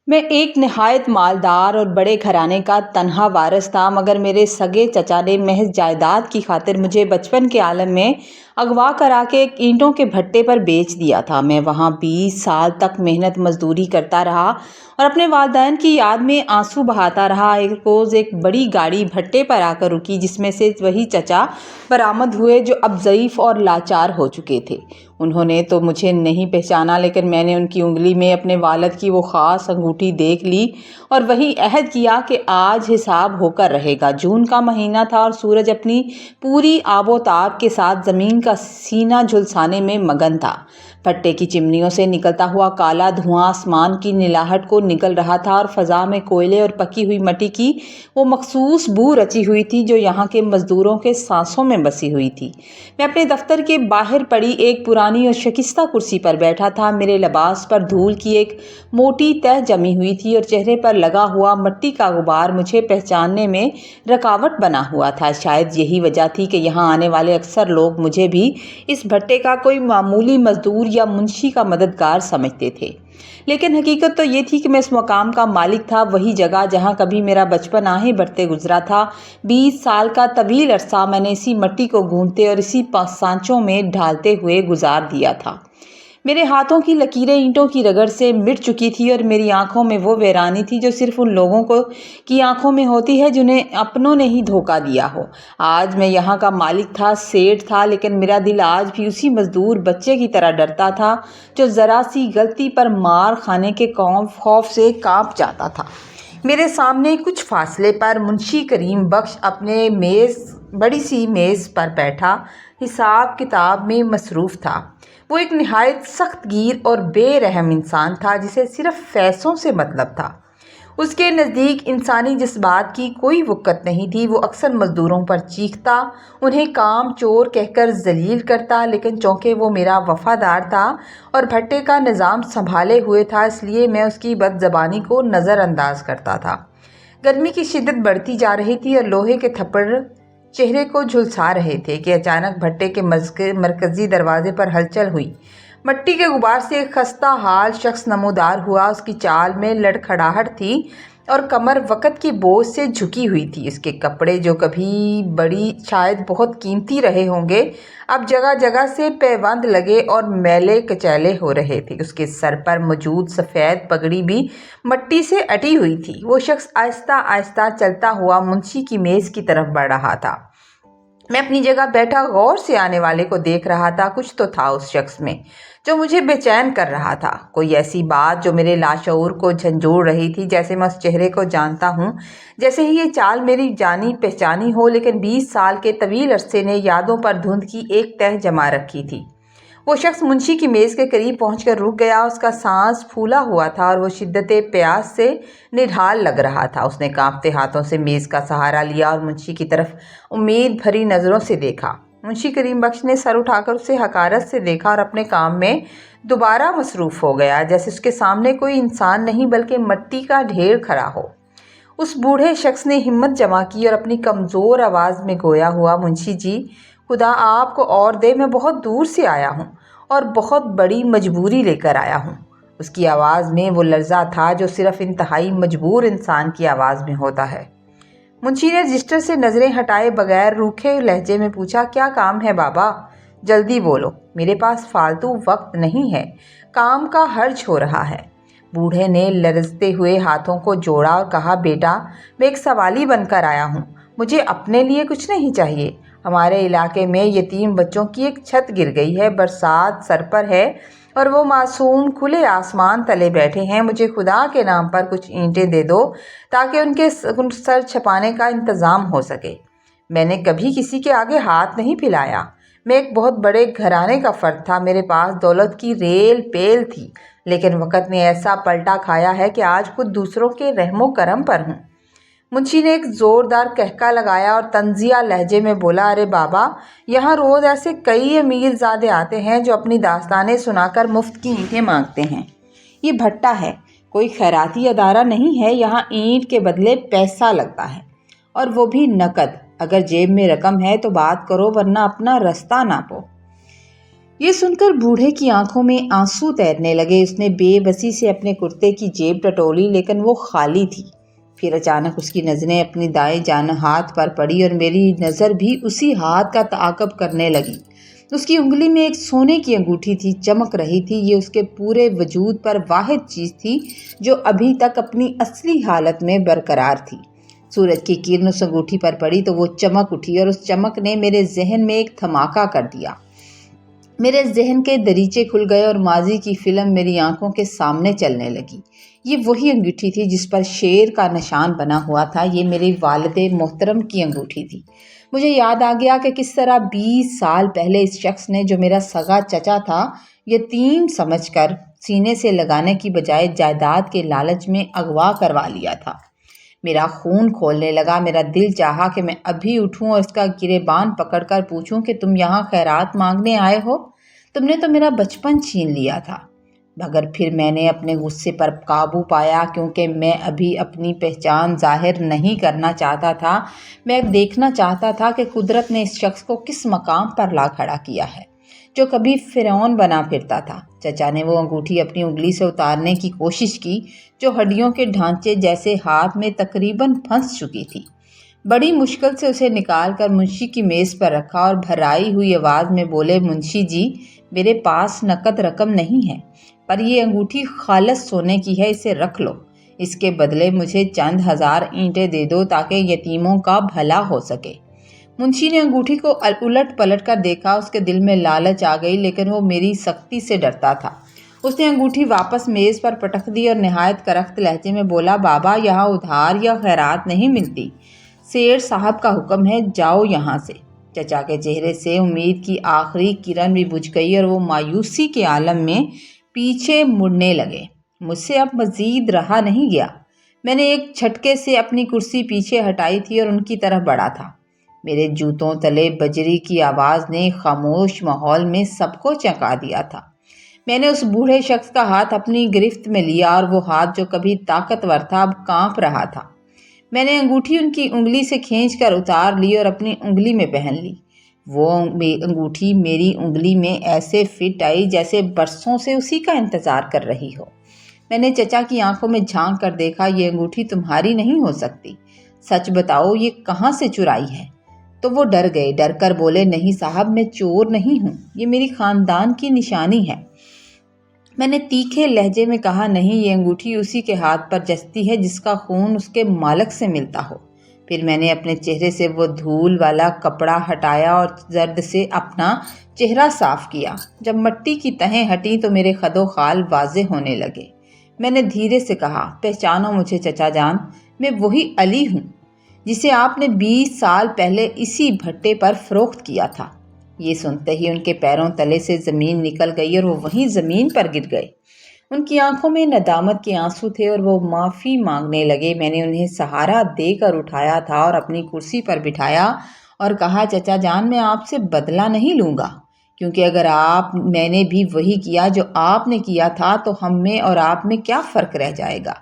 میں ایک نہایت مالدار اور بڑے گھرانے کا تنہا وارث تھا، مگر میرے سگے چچا نے محض جائیداد کی خاطر مجھے بچپن کے عالم میں اغوا کرا کے ایک اینٹوں کے بھٹے پر بیچ دیا تھا۔ میں وہاں 20 سال تک محنت مزدوری کرتا رہا اور اپنے والدین کی یاد میں آنسو بہاتا رہا۔ ایک روز ایک بڑی گاڑی بھٹے پر آ کر رکی، جس میں سے وہی چچا برآمد ہوئے جو اب ضعیف اور لاچار ہو چکے تھے۔ انہوں نے تو مجھے نہیں پہچانا، لیکن میں نے ان کی انگلی میں اپنے والد کی وہ خاص انگوٹھی دیکھ لی اور وہی عہد کیا کہ آج حساب ہو کر رہے گا۔ جون کا مہینہ تھا اور سورج اپنی پوری آب و تاب کے ساتھ زمین کا سینہ جھلسانے میں مگن تھا۔ بھٹے کی چمنیوں سے نکلتا ہوا کالا دھواں آسمان کی نیلاہٹ کو نگل رہا تھا اور فضا میں کوئلے اور پکی ہوئی مٹی کی وہ مخصوص بو رچی ہوئی تھی جو یہاں کے مزدوروں کے سانسوں میں بسی ہوئی تھی۔ میں اپنے دفتر کے باہر پڑی ایک پرانی اور شکستہ کرسی پر بیٹھا تھا۔ میرے لباس پر دھول کی ایک موٹی تہ جمی ہوئی تھی اور چہرے پر لگا ہوا مٹی کا غبار مجھے پہچاننے میں رکاوٹ بنا ہوا تھا۔ شاید یہی وجہ تھی کہ یہاں آنے والے اکثر لوگ مجھے بھی اس بھٹے کا کوئی معمولی مزدور یا منشی کا مددگار سمجھتے تھے، لیکن حقیقت تو یہ تھی کہ میں اس مقام کا مالک تھا، وہی جگہ جہاں کبھی میرا بچپن آہیں بڑھتے گزرا تھا۔ 20 سال کا طویل عرصہ میں نے اسی مٹی کو گھومتے اور اسی سانچوں میں ڈھالتے ہوئے گزار دیا تھا۔ میرے ہاتھوں کی لکیریں اینٹوں کی رگڑ سے مٹ چکی تھی اور میری آنکھوں میں وہ ویرانی تھی جو صرف ان لوگوں کی آنکھوں میں ہوتی ہے جنہیں اپنوں نے ہی دھوکہ دیا ہو۔ آج میں یہاں کا مالک تھا، سیٹھ تھا، لیکن میرا دل آج بھی اسی مزدور بچے کی طرح ڈرتا تھا جو ذرا سی غلطی پر مار کھانے کے خوف سے کانپ جاتا تھا۔ میرے سامنے کچھ فاصلے پر منشی کریم بخش اپنے بڑی سی میز پر بیٹھا حساب کتاب میں مصروف تھا۔ وہ ایک نہایت سخت گیر اور بے رحم انسان تھا جسے صرف پیسوں سے مطلب تھا۔ اس کے نزدیک انسانی جذبات کی کوئی وقت نہیں تھی۔ وہ اکثر مزدوروں پر چیختا، انہیں کام چور کہہ کر ذلیل کرتا، لیکن چونکہ وہ میرا وفادار تھا اور بھٹے کا نظام سنبھالے ہوئے تھا، اس لیے میں اس کی بد زبانی کو نظر انداز کرتا تھا۔ گرمی کی شدت بڑھتی جا رہی تھی اور لوہے کے تھپڑ چہرے کو جھلسا رہے تھے کہ اچانک بھٹے کے مرکزی دروازے پر ہلچل ہوئی۔ مٹی کے غبار سے ایک خستہ حال شخص نمودار ہوا۔ اس کی چال میں لڑکھڑاہٹ تھی اور کمر وقت کے بوجھ سے جھکی ہوئی تھی۔ اس کے کپڑے جو کبھی بڑی شاید بہت قیمتی رہے ہوں گے، اب جگہ جگہ سے پیوند لگے اور میلے کچیلے ہو رہے تھے۔ اس کے سر پر موجود سفید پگڑی بھی مٹی سے اٹی ہوئی تھی۔ وہ شخص آہستہ آہستہ چلتا ہوا منشی کی میز کی طرف بڑھ رہا تھا۔ میں اپنی جگہ بیٹھا غور سے آنے والے کو دیکھ رہا تھا۔ کچھ تو تھا اس شخص میں جو مجھے بے چین کر رہا تھا، کوئی ایسی بات جو میرے لاشعور کو جھنجھوڑ رہی تھی۔ جیسے میں اس چہرے کو جانتا ہوں، جیسے ہی یہ چال میری جانی پہچانی ہو، لیکن 20 سال کے طویل عرصے نے یادوں پر دھند کی ایک تہ جما رکھی تھی۔ وہ شخص منشی کی میز کے قریب پہنچ کر رک گیا۔ اس کا سانس پھولا ہوا تھا اور وہ شدت پیاس سے نڈھال لگ رہا تھا۔ اس نے کانپتے ہاتھوں سے میز کا سہارا لیا اور منشی کی طرف امید بھری نظروں سے دیکھا۔ منشی کریم بخش نے سر اٹھا کر اسے حقارت سے دیکھا اور اپنے کام میں دوبارہ مصروف ہو گیا، جیسے اس کے سامنے کوئی انسان نہیں بلکہ مٹی کا ڈھیر کھڑا ہو۔ اس بوڑھے شخص نے ہمت جمع کی اور اپنی کمزور آواز میں گویا ہوا، منشی جی، خدا آپ کو اور دے، میں بہت دور سے آیا ہوں اور بہت بڑی مجبوری لے کر آیا ہوں۔ اس کی آواز میں وہ لرزہ تھا جو صرف انتہائی مجبور انسان کی آواز میں ہوتا ہے۔ منشی نے رجسٹر سے نظریں ہٹائے بغیر روکھے لہجے میں پوچھا، کیا کام ہے بابا؟ جلدی بولو، میرے پاس فالتو وقت نہیں ہے، کام کا حرج ہو رہا ہے۔ بوڑھے نے لرزتے ہوئے ہاتھوں کو جوڑا اور کہا، بیٹا، میں ایک سوالی بن کر آیا ہوں، مجھے اپنے لیے کچھ نہیں چاہیے۔ ہمارے علاقے میں یتیم بچوں کی ایک چھت گر گئی ہے، برسات سر پر ہے اور وہ معصوم کھلے آسمان تلے بیٹھے ہیں۔ مجھے خدا کے نام پر کچھ اینٹیں دے دو تاکہ ان کے سر چھپانے کا انتظام ہو سکے۔ میں نے کبھی کسی کے آگے ہاتھ نہیں پھیلایا۔ میں ایک بہت بڑے گھرانے کا فرد تھا، میرے پاس دولت کی ریل پیل تھی، لیکن وقت نے ایسا پلٹا کھایا ہے کہ آج خود دوسروں کے رحم و کرم پر ہوں۔ منشی نے ایک زوردار قہقہ لگایا اور طنزیہ لہجے میں بولا، ارے بابا، یہاں روز ایسے کئی امیر زادے آتے ہیں جو اپنی داستانیں سنا کر مفت کی اینٹیں مانگتے ہیں۔ یہ بھٹا ہے، کوئی خیراتی ادارہ نہیں ہے۔ یہاں اینٹ کے بدلے پیسہ لگتا ہے، اور وہ بھی نقد۔ اگر جیب میں رقم ہے تو بات کرو، ورنہ اپنا رستہ ناپو۔ یہ سن کر بوڑھے کی آنکھوں میں آنسو تیرنے لگے۔ اس نے بے بسی سے اپنے کرتے کی جیب ٹٹولی لیکن وہ خالی تھی۔ پھر اچانک اس کی نظریں اپنی دائیں جانب ہاتھ پر پڑی اور میری نظر بھی اسی ہاتھ کا تعاقب کرنے لگی۔ اس کی انگلی میں ایک سونے کی انگوٹھی تھی، چمک رہی تھی۔ یہ اس کے پورے وجود پر واحد چیز تھی جو ابھی تک اپنی اصلی حالت میں برقرار تھی۔ سورج کی کرن اس انگوٹھی پر پڑی تو وہ چمک اٹھی اور اس چمک نے میرے ذہن میں ایک دھماکہ کر دیا۔ میرے ذہن کے دریچے کھل گئے اور ماضی کی فلم میری آنکھوں کے سامنے چلنے لگی۔ یہ وہی انگوٹھی تھی جس پر شیر کا نشان بنا ہوا تھا۔ یہ میری والد محترم کی انگوٹھی تھی۔ مجھے یاد آ گیا کہ کس طرح 20 سال پہلے اس شخص نے، جو میرا سگا چچا تھا، یتیم سمجھ کر سینے سے لگانے کی بجائے جائیداد کے لالچ میں اغوا کروا لیا تھا۔ میرا خون کھولنے لگا۔ میرا دل چاہا کہ میں ابھی اٹھوں اور اس کا گریبان پکڑ کر پوچھوں کہ تم یہاں خیرات مانگنے آئے ہو؟ تم نے تو میرا بچپن چھین لیا تھا۔ مگر پھر میں نے اپنے غصے پر قابو پایا، کیونکہ میں ابھی اپنی پہچان ظاہر نہیں کرنا چاہتا تھا۔ میں دیکھنا چاہتا تھا کہ قدرت نے اس شخص کو کس مقام پر لا کھڑا کیا ہے جو کبھی فرعون بنا پھرتا تھا۔ چچا نے وہ انگوٹھی اپنی انگلی سے اتارنے کی کوشش کی جو ہڈیوں کے ڈھانچے جیسے ہاتھ میں تقریباً پھنس چکی تھی۔ بڑی مشکل سے اسے نکال کر منشی کی میز پر رکھا اور بھرائی ہوئی آواز میں بولے، منشی جی، میرے پاس نقد رقم نہیں ہے، پر یہ انگوٹھی خالص سونے کی ہے، اسے رکھ لو۔ اس کے بدلے مجھے چند ہزار اینٹیں دے دو تاکہ یتیموں کا بھلا ہو سکے۔ منشی نے انگوٹھی کو الٹ پلٹ کر دیکھا۔ اس کے دل میں لالچ آ گئی، لیکن وہ میری سختی سے ڈرتا تھا۔ اس نے انگوٹھی واپس میز پر پٹک دی اور نہایت کرخت لہجے میں بولا، بابا، یہاں ادھار یا خیرات نہیں ملتی، سیٹھ صاحب کا حکم ہے، جاؤ یہاں سے۔ چچا کے چہرے سے امید کی آخری کرن بھی بجھ گئی اور وہ مایوسی کے عالم میں پیچھے مڑنے لگے۔ مجھ سے اب مزید رہا نہیں گیا۔ میں نے ایک جھٹکے سے اپنی کرسی پیچھے ہٹائی تھی اور ان کی طرف بڑھا تھا۔ میرے جوتوں تلے بجری کی آواز نے خاموش ماحول میں سب کو چونکا دیا تھا۔ میں نے اس بوڑھے شخص کا ہاتھ اپنی گرفت میں لیا اور وہ ہاتھ جو کبھی طاقتور تھا اب کانپ رہا تھا۔ میں نے انگوٹھی ان کی انگلی سے کھینچ کر اتار لی اور اپنی انگلی میں پہن لی۔ وہ انگوٹھی میری انگلی میں ایسے فٹ آئی جیسے برسوں سے اسی کا انتظار کر رہی ہو۔ میں نے چچا کی آنکھوں میں جھانک کر دیکھا، یہ انگوٹھی تمہاری نہیں ہو سکتی، سچ بتاؤ یہ کہاں سے چرائی ہے؟ تو وہ ڈر گئے، ڈر کر بولے، نہیں صاحب، میں چور نہیں ہوں، یہ میری خاندان کی نشانی ہے۔ میں نے تیکھے لہجے میں کہا، نہیں، یہ انگوٹھی اسی کے ہاتھ پر جچتی ہے جس کا خون اس کے مالک سے ملتا ہو۔ پھر میں نے اپنے چہرے سے وہ دھول والا کپڑا ہٹایا اور زرد سے اپنا چہرہ صاف کیا۔ جب مٹی کی تہیں ہٹیں تو میرے خد و خال واضح ہونے لگے۔ میں نے دھیرے سے کہا، پہچانو مجھے چچا جان، میں وہی علی ہوں جسے آپ نے 20 سال پہلے اسی بھٹے پر فروخت کیا تھا۔ یہ سنتے ہی ان کے پیروں تلے سے زمین نکل گئی اور وہ وہیں زمین پر گر گئے۔ ان کی آنکھوں میں ندامت کے آنسو تھے اور وہ معافی مانگنے لگے۔ میں نے انہیں سہارا دے کر اٹھایا تھا اور اپنی کرسی پر بٹھایا اور کہا، چچا جان، میں آپ سے بدلہ نہیں لوں گا، کیونکہ اگر میں نے بھی وہی کیا جو آپ نے کیا تھا تو ہم میں اور آپ میں کیا فرق رہ جائے گا؟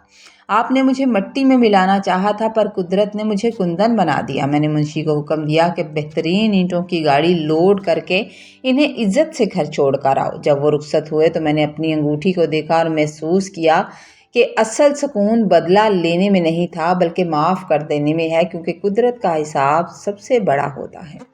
آپ نے مجھے مٹی میں ملانا چاہا تھا، پر قدرت نے مجھے کندن بنا دیا۔ میں نے منشی کو حکم دیا کہ بہترین اینٹوں کی گاڑی لوڈ کر کے انہیں عزت سے گھر چھوڑ کر آؤ۔ جب وہ رخصت ہوئے تو میں نے اپنی انگوٹھی کو دیکھا اور محسوس کیا کہ اصل سکون بدلہ لینے میں نہیں تھا بلکہ معاف کر دینے میں ہے، کیونکہ قدرت کا حساب سب سے بڑا ہوتا ہے۔